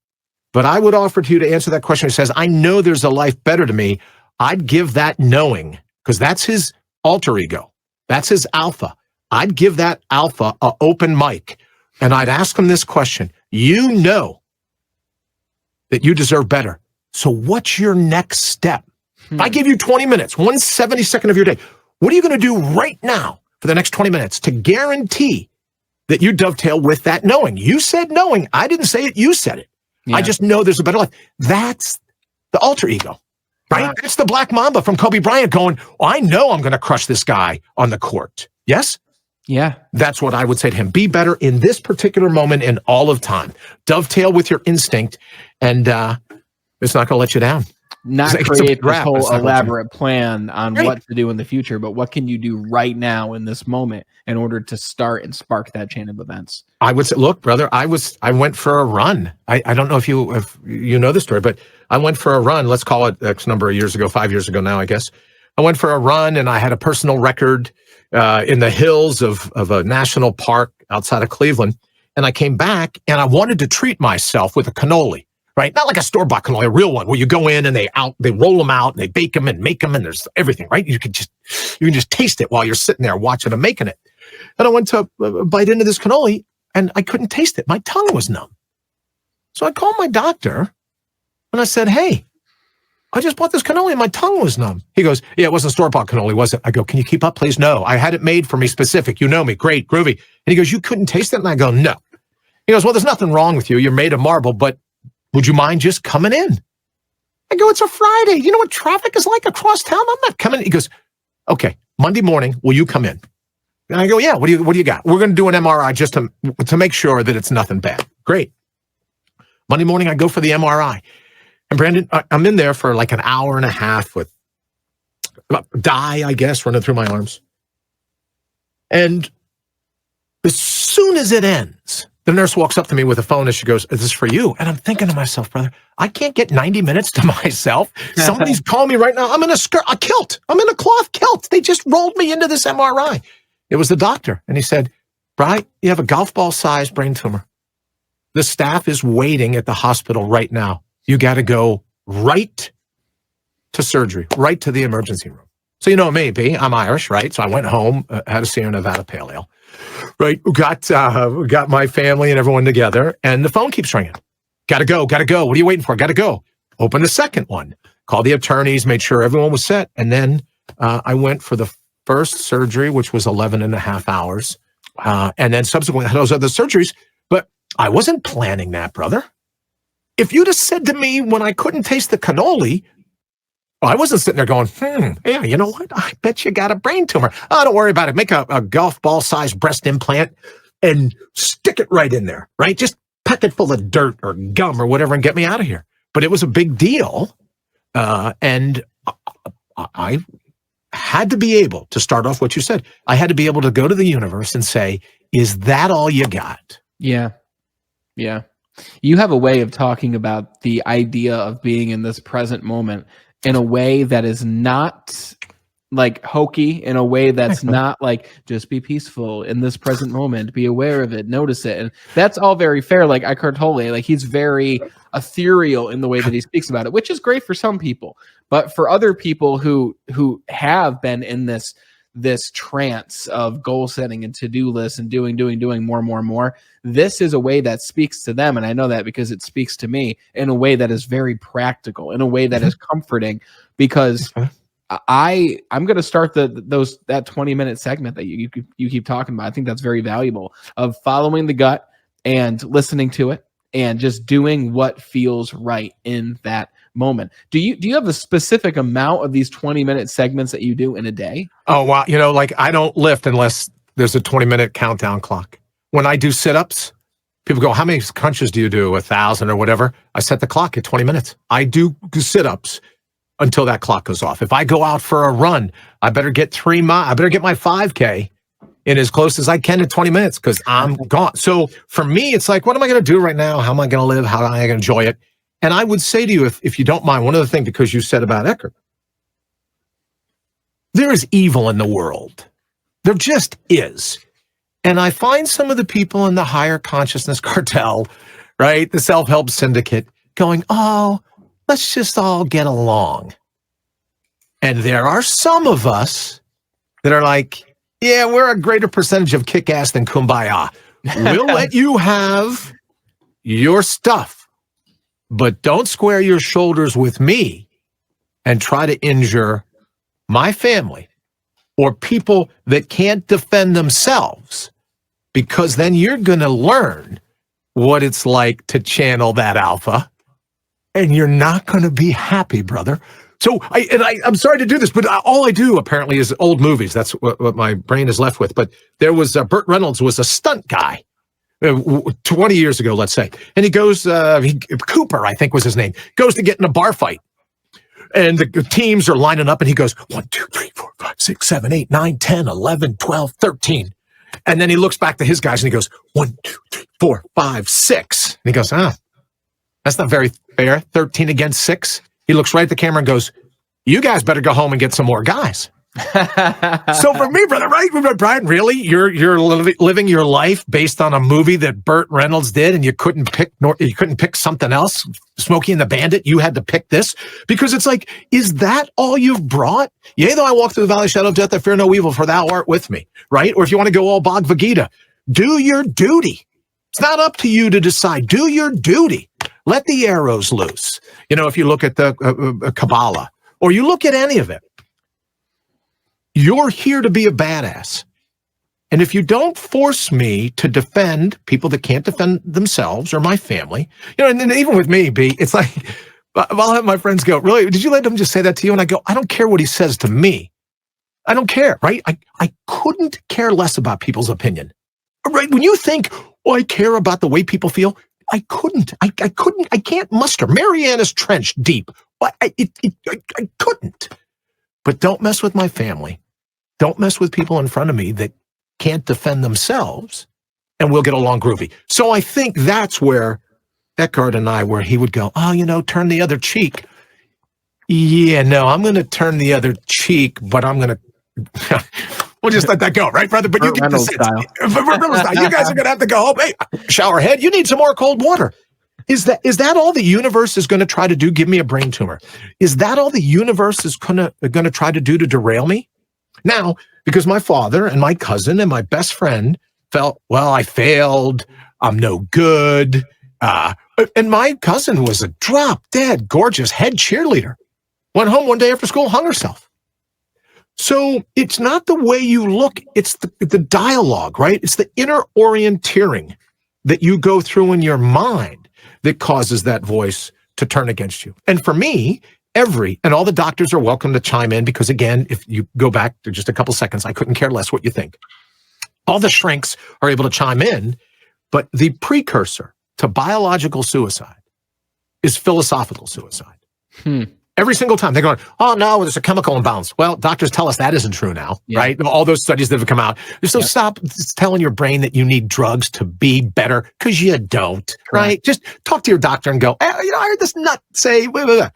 But I would offer to you to answer that question. He says, I know there's a life better to me. I'd give that knowing, because that's his alter ego. That's his alpha. I'd give that alpha an open mic, and I'd ask him this question. You know that you deserve better. So what's your next step? If I give you 20 minutes, 1/72nd of your day, what are you going to do right now for the next 20 minutes to guarantee that you dovetail with that knowing? You said knowing. I didn't say it. You said it. Yeah. I just know there's a better life. That's the alter ego, right? That's the Black Mamba from Kobe Bryant going, I know I'm going to crush this guy on the court. Yes? Yeah. That's what I would say to him. Be better in this particular moment in all of time. Dovetail with your instinct, and it's not going to let you down. Not create this whole elaborate plan on what to do in the future, but what can you do right now in this moment in order to start and spark that chain of events? I would say, look, brother, I went for a run. I don't know if you know the story, but I went for a run. Let's call it X number of years ago, 5 years ago now, I guess. I went for a run, and I had a personal record in the hills of a national park outside of Cleveland. And I came back, and I wanted to treat myself with a cannoli. Right? Not like a store-bought cannoli, a real one, where you go in and they roll them out and they bake them and make them, and there's everything, right? You can just taste it while you're sitting there watching them making it. And I went to bite into this cannoli, and I couldn't taste it. My tongue was numb. So I called my doctor, and I said, hey, I just bought this cannoli, and my tongue was numb. He goes, yeah, it wasn't store-bought cannoli, was it? I go, can you keep up, please? No, I had it made for me specific. You know me. Great, groovy. And he goes, you couldn't taste it? And I go, no. He goes, well, there's nothing wrong with you. You're made of marble, but would you mind just coming in? I go, it's a Friday. You know what traffic is like across town? I'm not coming. He goes, okay, Monday morning, will you come in? And I go, yeah, what do you got? We're going to do an MRI just to make sure that it's nothing bad. Great. Monday morning, I go for the MRI. And Brandon, I'm in there for like an hour and a half with dye, I guess, running through my arms. And as soon as it ends, the nurse walks up to me with a phone and she goes, "Is this for you?" And I'm thinking to myself, brother, I can't get 90 minutes to myself. Somebody's calling me right now. I'm in a kilt. I'm in a cloth kilt. They just rolled me into this MRI. It was the doctor. And he said, "Bri, you have a golf ball sized brain tumor. The staff is waiting at the hospital right now. You got to go right to surgery, right to the emergency room." So you know me, B, I'm Irish, right? So I went home, had a Sierra Nevada Pale Ale, right? Got my family and everyone together, and the phone keeps ringing. Gotta go. What are you waiting for? Gotta go. Open the second one. Call the attorneys, made sure everyone was set, and then I went for the first surgery, which was 11 and a half hours, and then subsequently those other surgeries, but I wasn't planning that, brother. If you'd have said to me when I couldn't taste the cannoli, I wasn't sitting there going, yeah, you know what? I bet you got a brain tumor. Oh, don't worry about it. Make a golf ball-sized breast implant and stick it right in there, right? Just pack it full of dirt or gum or whatever and get me out of here. But it was a big deal, and I had to be able to start off what you said. I had to be able to go to the universe and say, is that all you got? Yeah. Yeah. You have a way of talking about the idea of being in this present moment in a way that is not like hokey, in a way that's not like, just be peaceful in this present moment, be aware of it, notice it. And that's all very fair. Like Eckhart Tolle, like he's very ethereal in the way that he speaks about it, which is great for some people. But for other people who have been in this trance of goal setting and to-do lists and doing more, this is a way that speaks to them. And I know that because it speaks to me in a way that is very practical, in a way that is comforting, because I'm going to start that 20-minute segment that you keep talking about. I think that's very valuable, of following the gut and listening to it and just doing what feels right in that moment. Do you have a specific amount of these 20-minute segments that you do in a day? Oh, wow. Like I don't lift unless there's a 20-minute countdown clock. When I do sit-ups, people go, "How many crunches do you do? 1,000 or whatever?" I set the clock at 20 minutes. I do sit-ups until that clock goes off. If I go out for a run, I better get 3 miles. I better get my 5K in as close as I can to 20 minutes because I'm gone. So for me, it's like, what am I going to do right now? How am I going to live? How am I going to enjoy it? And I would say to you, if you don't mind, one other thing, because you said about Eckhart, there is evil in the world. There just is. And I find some of the people in the higher consciousness cartel, right, the self-help syndicate, going, "Oh, let's just all get along." And there are some of us that are like, "Yeah, we're a greater percentage of kick-ass than kumbaya. We'll let you have your stuff, but don't square your shoulders with me and try to injure my family or people that can't defend themselves, because then you're going to learn what it's like to channel that alpha, and you're not going to be happy, brother." So I'm sorry to do this, but all I do apparently is old movies. That's what my brain is left with. But there was Burt Reynolds was a stunt guy 20 years ago, let's say. And he goes, Cooper, I think was his name, goes to get in a bar fight. And the teams are lining up, and he goes, 1, 2, 3, 4, 5, 6, 7, 8, 9, 10, 11, 12, 13. And then he looks back to his guys, and he goes, 1, 2, 3, 4, 5, 6. And he goes, that's not very fair, 13 against 6. He looks right at the camera and goes, "You guys better go home and get some more guys." So for me, brother, right, Brian, really, you're living your life based on a movie that Burt Reynolds did, and you couldn't pick something else, Smokey and the Bandit. You had to pick this because it's like, is that all you've brought? Yea, though I walk through the valley of shadow of death, I fear no evil, for thou art with me, right? Or if you want to go all Bhagavad Gita, do your duty. It's not up to you to decide. Do your duty. Let the arrows loose. If you look at the Kabbalah, or you look at any of it, you're here to be a badass. And if you don't force me to defend people that can't defend themselves or my family, and even with me, B, it's like, I'll have my friends go, "Really, did you let him just say that to you?" And I go, "I don't care what he says to me. I don't care," right? I couldn't care less about people's opinion. Right? When you think, I care about the way people feel, I couldn't. I can't muster Mariana's Trench deep. I couldn't. But don't mess with my family. Don't mess with people in front of me that can't defend themselves, and we'll get along groovy. So I think that's where Eckhart and I, where he would go, oh, turn the other cheek. Yeah, no, I'm going to turn the other cheek, but I'm going to, we'll just let that go, right, brother? But you get the sense. You guys are going to have to go, hey, shower head, you need some more cold water. Is that all the universe is going to try to do? Give me a brain tumor. Is that all the universe is going to try to do to derail me? Now, because my father and my cousin and my best friend felt, well, I failed, I'm no good. And my cousin was a drop-dead, gorgeous head cheerleader. Went home one day after school, hung herself. So it's not the way you look, it's the dialogue, right? It's the inner orienteering that you go through in your mind that causes that voice to turn against you. And for me, and all the doctors are welcome to chime in, because again, if you go back to just a couple seconds, I couldn't care less what you think. All the shrinks are able to chime in, but the precursor to biological suicide is philosophical suicide. Every single time they're going, oh no, there's a chemical imbalance. Well, doctors tell us that isn't true now, right? All those studies that have come out. So stop telling your brain that you need drugs to be better, because you don't, right? Just talk to your doctor and go, hey, I heard this nut say, blah, blah, blah.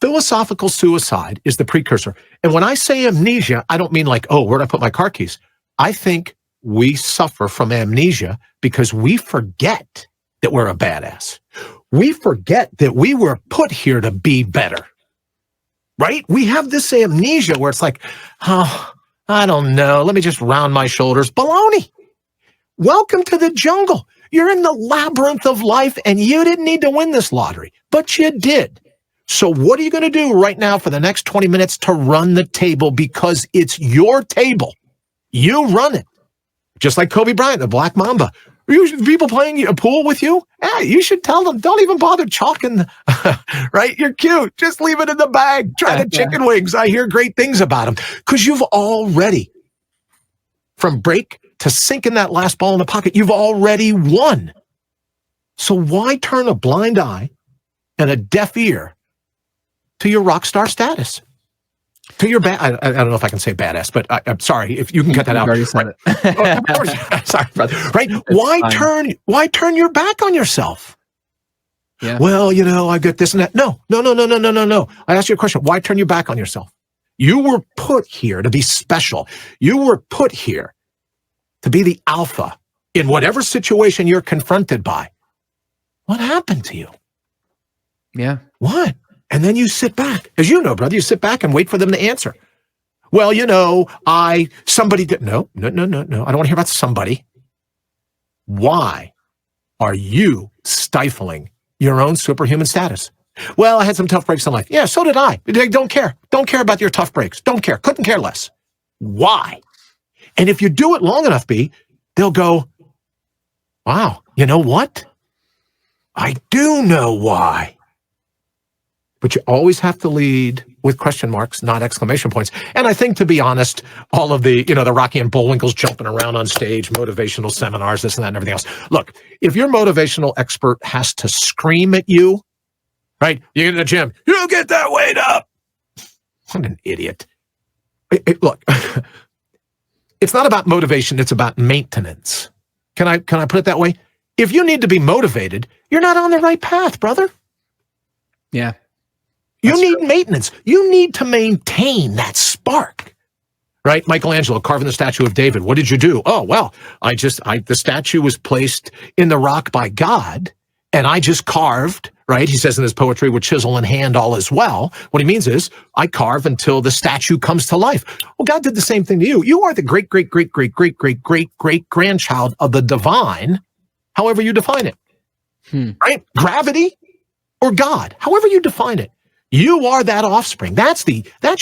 Philosophical suicide is the precursor. And when I say amnesia, I don't mean like, oh, where'd I put my car keys? I think we suffer from amnesia because we forget that we're a badass. We forget that we were put here to be better, right? We have this amnesia where it's like, oh, I don't know. Let me just round my shoulders. Baloney. Welcome to the jungle. You're in the labyrinth of life, and you didn't need to win this lottery, but you did. So what are you going to do right now for the next 20 minutes to run the table? Because it's your table. You run it. Just like Kobe Bryant, the Black Mamba. People playing a pool with you? Hey, you should tell them, don't even bother chalking, right? You're cute. Just leave it in the bag. Try the chicken wings. I hear great things about them. Because you've already, from break to sinking that last ball in the pocket, you've already won. So why turn a blind eye and a deaf ear to your rock star status? To your I don't know if I can say badass, but I'm sorry if you can cut that out. Already said it. Sorry, brother. Right? Why turn your back on yourself? Yeah. Well, I got this and that. No. I asked you a question. Why turn your back on yourself? You were put here to be special. You were put here to be the alpha in whatever situation you're confronted by. What happened to you? Yeah. What? And then you sit back. As you know, brother, you sit back and wait for them to answer. Well, somebody did. No. I don't want to hear about somebody. Why are you stifling your own superhuman status? Well, I had some tough breaks in life. Yeah, so did I. Don't care. Don't care about your tough breaks. Don't care. Couldn't care less. Why? And if you do it long enough, they'll go, wow, you know what? I do know why. But you always have to lead with question marks, not exclamation points. And I think, to be honest, all of the, the Rocky and Bullwinkles jumping around on stage, motivational seminars, this and that and everything else. Look, if your motivational expert has to scream at you, right? You get in the gym, you get that weight up. What an idiot. Look, it's not about motivation. It's about maintenance. Can I put it that way? If you need to be motivated, you're not on the right path, brother. Yeah. You need maintenance. You need to maintain that spark, right? Michelangelo carving the statue of David. What did you do? Oh, well, the statue was placed in the rock by God, and I just carved, right? He says in his poetry, with chisel in hand, all is well. What he means is, I carve until the statue comes to life. Well, God did the same thing to you. You are the great, great, great, great, great, great, great, great grandchild of the divine, however you define it, right? Gravity or God, however you define it. You are that offspring. That's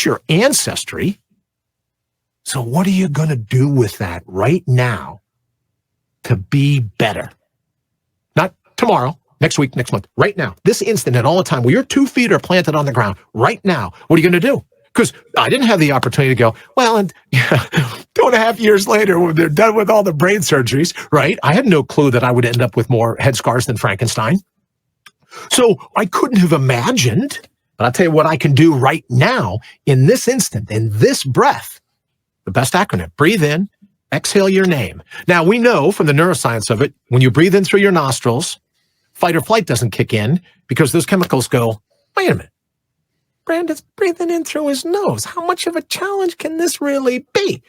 your ancestry. So what are you going to do with that right now to be better? Not tomorrow, next week, next month, right now, this instant and all the time where your 2 feet are planted on the ground right now. What are you going to do? Because I didn't have the opportunity to go, well, and 2.5 years later, when they're done with all the brain surgeries, right? I had no clue that I would end up with more head scars than Frankenstein. So I couldn't have imagined. But I'll tell you what I can do right now, in this instant, in this breath. The best acronym. Breathe in, exhale your name. Now, we know from the neuroscience of it, when you breathe in through your nostrils, fight or flight doesn't kick in because those chemicals go, wait a minute, Brandon's breathing in through his nose. How much of a challenge can this really be?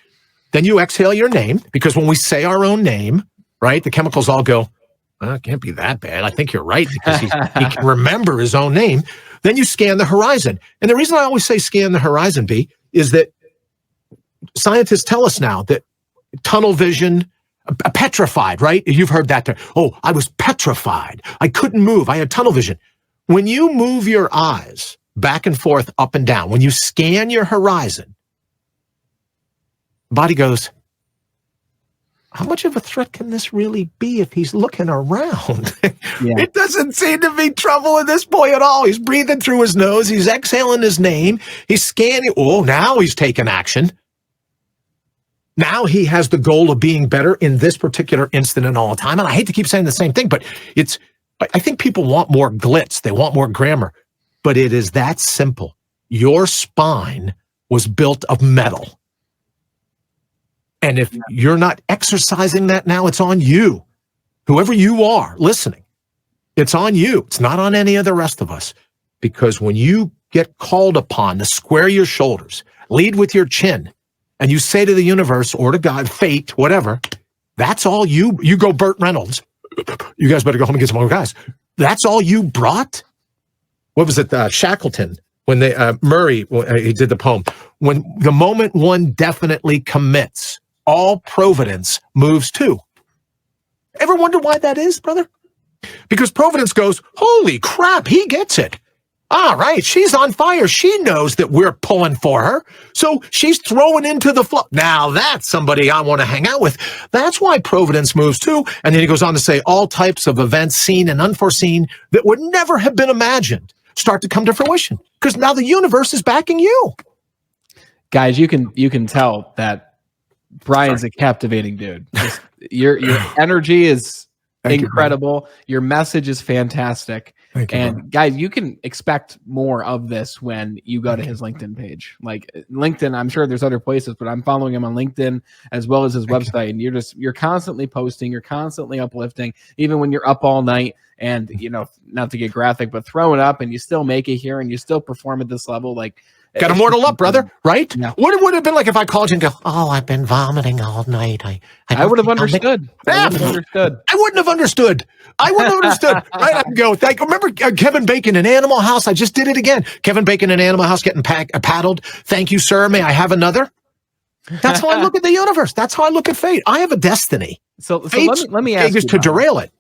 Then you exhale your name, because when we say our own name, right, the chemicals all go, well, it can't be that bad. I think you're right, because he can remember his own name. Then you scan the horizon. And the reason I always say scan the horizon, B, is that scientists tell us now that tunnel vision, petrified, right? You've heard that term. Oh, I was petrified. I couldn't move. I had tunnel vision. When you move your eyes back and forth, up and down, when you scan your horizon, body goes, how much of a threat can this really be if he's looking around? Yeah. It doesn't seem to be trouble in this boy at all. He's breathing through his nose. He's exhaling his name. He's scanning. Oh, now he's taking action. Now he has the goal of being better in this particular instant and all the time. And I hate to keep saying the same thing, but I think people want more glitz. They want more grammar. But it is that simple. Your spine was built of metal. And if you're not exercising that now, it's on you. Whoever you are listening, it's on you. It's not on any of the rest of us. Because when you get called upon to square your shoulders, lead with your chin, and you say to the universe or to God, fate, whatever, that's all you go Burt Reynolds. You guys better go home and get some more guys. That's all you brought? What was it? Shackleton, when Murray, he did the poem. When the moment one definitely commits, all providence moves too. Ever wonder why that is, brother? Because providence goes, holy crap, he gets it. All right, she's on fire. She knows that we're pulling for her. So she's throwing into the flow. Now that's somebody I want to hang out with. That's why providence moves too. And then he goes on to say all types of events seen and unforeseen that would never have been imagined start to come to fruition. Because now the universe is backing you. Guys, you can tell that Brian's a captivating dude. Just, your energy is incredible. Your message is fantastic. And guys, you can expect more of this when you go to his LinkedIn page. Like LinkedIn, I'm sure there's other places, but I'm following him on LinkedIn as well as his website. And you're constantly posting, you're constantly uplifting, even when you're up all night and, not to get graphic, but throwing up and you still make it here and you still perform at this level. Like, got to mortal up, brother, right? Yeah. What it would have been like if I called you and go, oh, I've been vomiting all night. I would have understood. I wouldn't have understood. Right? I can go, remember Kevin Bacon in Animal House? I just did it again. Kevin Bacon in Animal House getting paddled. Thank you, sir. May I have another? That's how I look at the universe. That's how I look at fate. I have a destiny. So let me ask you to derail it.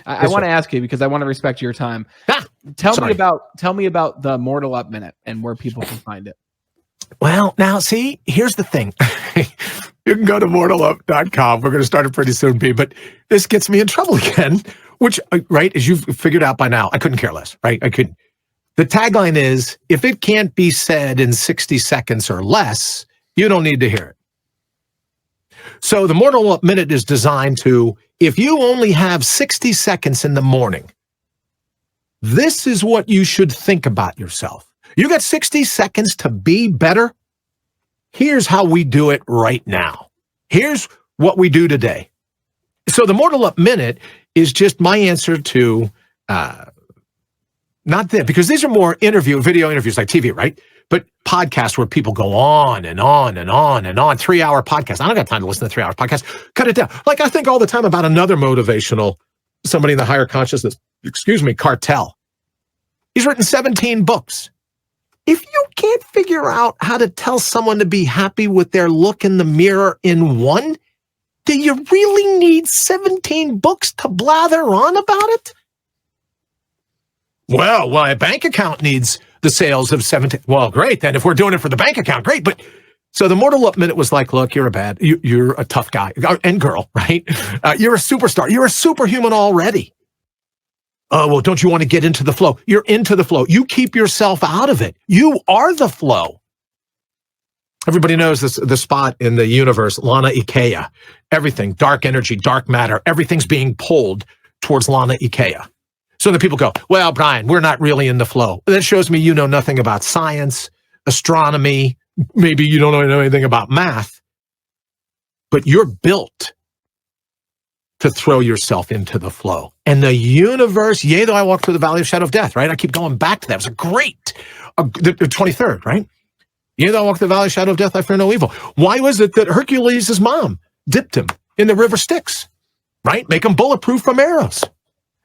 I want to ask you because I want to respect your time. Tell me about the Mortal Up Minute and where people can find it. Well, now see, here's the thing. You can go to mortalup.com. We're going to start it pretty soon, B, but this gets me in trouble again, which, right, as you've figured out by now, I couldn't care less, right? I couldn't. The tagline is, if it can't be said in 60 seconds or less, you don't need to hear it. So the Mortal Up Minute is designed to, if you only have 60 seconds in the morning, this is what you should think about yourself. You got 60 seconds to be better. Here's how we do it right now. Here's what we do today. So the Mortal Up Minute is just my answer to, not that, because these are more video interviews like TV, right? But podcasts where people go on and on and on and on, 3-hour podcasts. I don't got time to listen to 3-hour podcasts. Cut it down. Like I think all the time about another motivational, somebody in the higher consciousness, Cartel. He's written 17 books. If you can't figure out how to tell someone to be happy with their look in the mirror in one, do you really need 17 books to blather on about it? Well, a bank account needs the sales of 17. Well, great. Then if we're doing it for the bank account, great. But so the Mortal Up Minute was like, look, you're a tough guy and girl, right? You're a superstar. You're a superhuman already. Oh, well, don't you want to get into the flow? You're into the flow. You keep yourself out of it. You are the flow. Everybody knows this, the spot in the universe, Lana Ikea. Everything, dark energy, dark matter, everything's being pulled towards Lana Ikea. So the people go, well, Brian, we're not really in the flow. That shows me you know nothing about science, astronomy. Maybe you don't know anything about math. but you're built to throw yourself into the flow. And the universe, yea, though I walk through the valley of shadow of death, right? I keep going back to that. It was a great, the 23rd, right? Yea, though I walk through the valley of shadow of death, I fear no evil. Why was it that Hercules' mom dipped him in the river Styx, right? Make him bulletproof from arrows.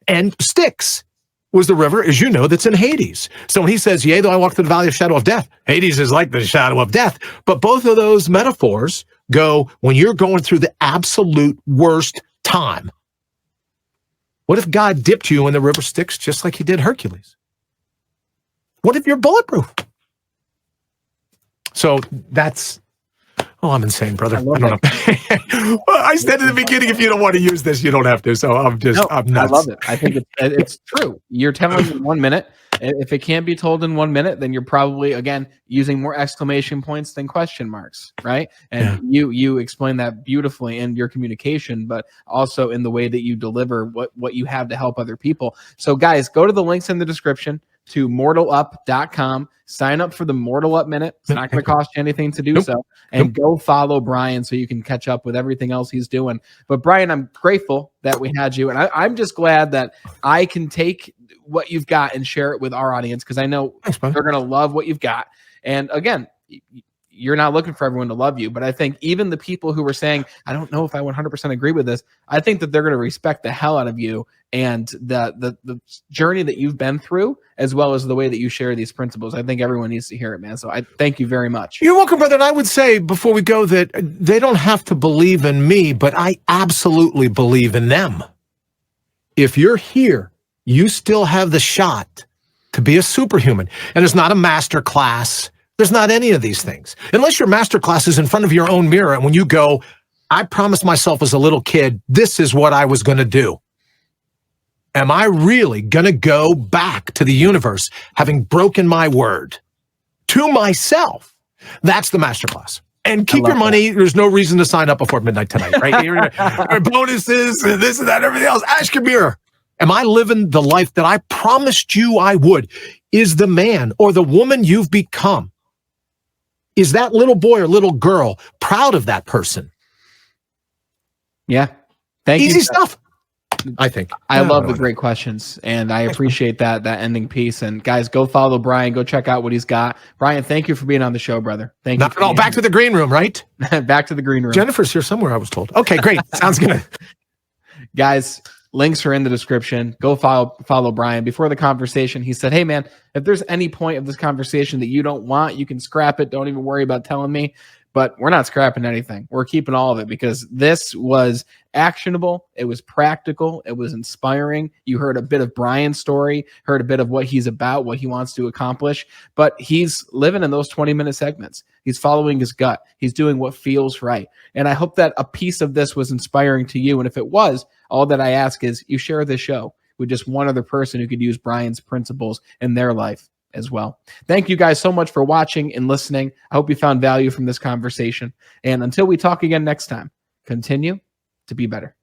And Styx was the river, as you know, that's in Hades. So when he says, yea, though I walk through the valley of shadow of death, Hades is like the shadow of death. But both of those metaphors go when you're going through the absolute worst time. What if God dipped you in the river Styx just like he did Hercules? What if you're bulletproof? So that's, oh, I'm insane, brother. I don't know. Well, I said in the beginning, if you don't want to use this, you don't have to. So I'm nuts. I love it. I think it's true. You're telling in 1 minute. If it can't be told in 1 minute, then you're probably, again, using more exclamation points than question marks, right? And you explain that beautifully in your communication, but also in the way that you deliver what you have to help other people. So guys, go to the links in the description to mortalup.com. Sign up for the Mortal Up Minute. It's not going to cost you anything to do so. And go follow Brian so you can catch up with everything else he's doing. But Brian, I'm grateful that we had you. And I'm just glad that I can take what you've got and share it with our audience, because I know they're going to love what you've got. And again, you're not looking for everyone to love you, but I think even the people who were saying, I don't know if I 100% agree with this, I think that they're going to respect the hell out of you and the journey that you've been through, as well as the way that you share these principles. I think everyone needs to hear it, man. So I thank you very much. You're welcome, brother. And I would say before we go that they don't have to believe in me, but I absolutely believe in them. If you're here, you still have the shot to be a superhuman. And it's not a master class. There's not any of these things. Unless your master class is in front of your own mirror, and when you go, I promised myself as a little kid, this is what I was going to do. Am I really going to go back to the universe having broken my word to myself? That's the master class. And keep your money. There's no reason to sign up before midnight tonight, right? Your bonuses, and this and that, everything else. Ask your mirror. Am I living the life that I promised you I would? Is the man or the woman you've become, is that little boy or little girl proud of that person? Yeah. Thank you. Easy stuff, I think. I love the great questions, and I appreciate that ending piece. And guys, go follow Brian. Go check out what he's got. Brian, thank you for being on the show, brother. Thank you. Not at all. Back to the green room, right? Back to the green room. Jennifer's here somewhere, I was told. Okay, great. Sounds good. Guys, links are in the description. Go follow Brian. Before the conversation, he said, hey, man, if there's any point of this conversation that you don't want, you can scrap it. Don't even worry about telling me. But we're not scrapping anything. We're keeping all of it, because this was actionable. It was practical. It was inspiring. You heard a bit of Brian's story, heard a bit of what he's about, what he wants to accomplish. But he's living in those 20-minute segments. He's following his gut. He's doing what feels right. And I hope that a piece of this was inspiring to you. And if it was, all that I ask is you share this show with just one other person who could use Brian's principles in their life as well. Thank you guys so much for watching and listening. I hope you found value from this conversation. And until we talk again next time, continue to be better.